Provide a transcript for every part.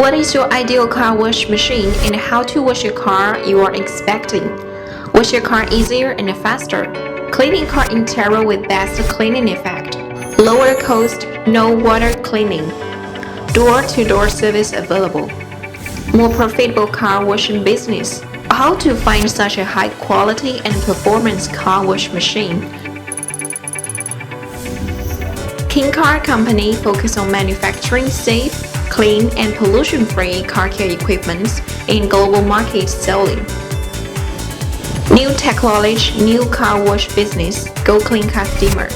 What is your ideal car wash machine and how to wash a car you are expecting? Wash your car easier and faster. Cleaning car interior with best cleaning effect. Lower cost, no water cleaning. Door-to-door service available. More profitable car washing business. How to find such a high quality and performance car wash machine? King Car Company focus on manufacturing safe, clean, and pollution-free car care equipment in global market selling. New technology, new car wash business, GoClean Steamer.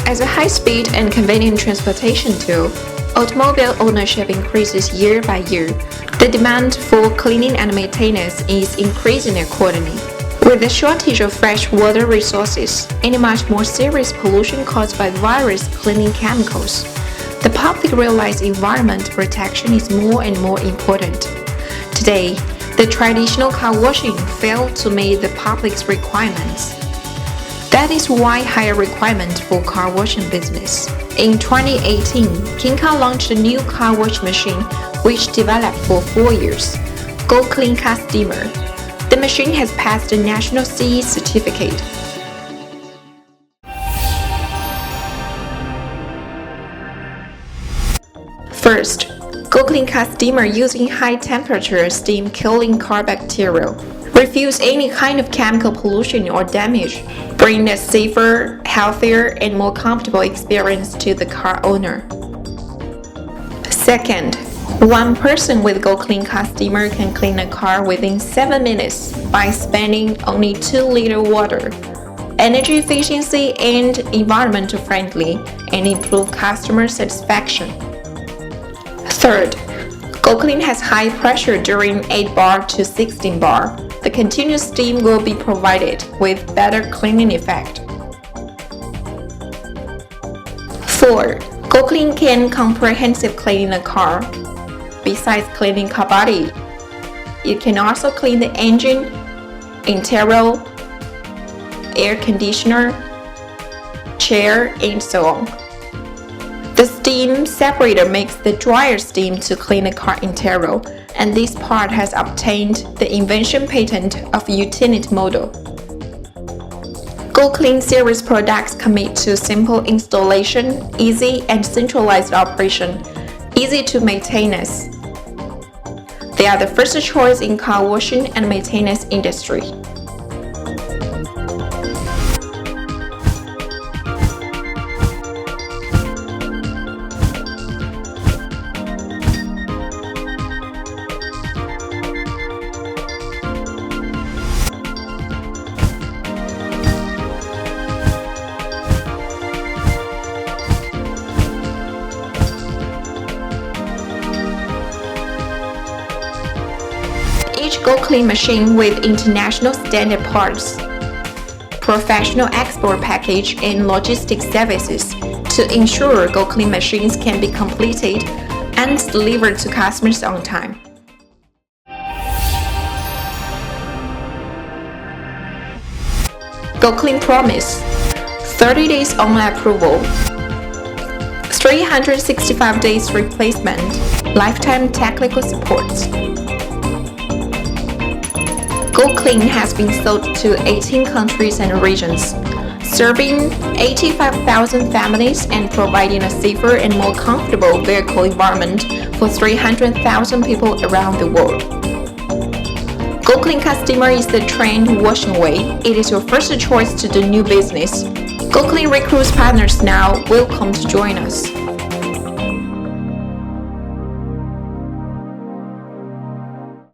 As a high-speed and convenient transportation tool, automobile ownership increases year by year. The demand for cleaning and maintenance is increasing accordingly. With the shortage of fresh water resources and much more serious pollution caused by various cleaning chemicals, the public realized environment protection is more and more important. Today, the traditional car washing failed to meet the public's requirements. That is why higher requirement for car washing business. In 2018, King Car launched a new car wash machine which developed for 4 years, GoClean Steamer. The machine has passed the National CE certificate. First, GoClean Steamer using high-temperature steam killing car bacterial. Refuse any kind of chemical pollution or damage. Bring a safer, healthier, and more comfortable experience to the car owner. Second, one person with GoClean Steamer can clean a car within 7 minutes by spending only 2-liter water. Energy efficiency and environmental friendly and improve customer satisfaction. Third, GoClean has high pressure during 8 bar to 16 bar. The continuous steam will be provided with better cleaning effect. 4. GoClean can comprehensive clean a car. Besides cleaning car body, it can also clean the engine, interior, air conditioner, chair, and so on. The steam separator makes the drier steam to clean the car interior, and this part has obtained the invention patent of utility model. GoClean series products commit to simple installation, easy and centralized operation, easy to maintenance. They are the first choice in car washing and maintenance industry. Each GoClean machine with international standard parts, professional export package and logistics services to ensure GoClean machines can be completed and delivered to customers on time. GoClean promise: 30 days online approval, 365 days replacement, lifetime technical support. GoClean has been sold to 18 countries and regions, serving 85,000 families and providing a safer and more comfortable vehicle environment for 300,000 people around the world. GoClean Steamer is the trend washing way. It is your first choice to do new business. GoClean recruits partners now. Welcome to join us.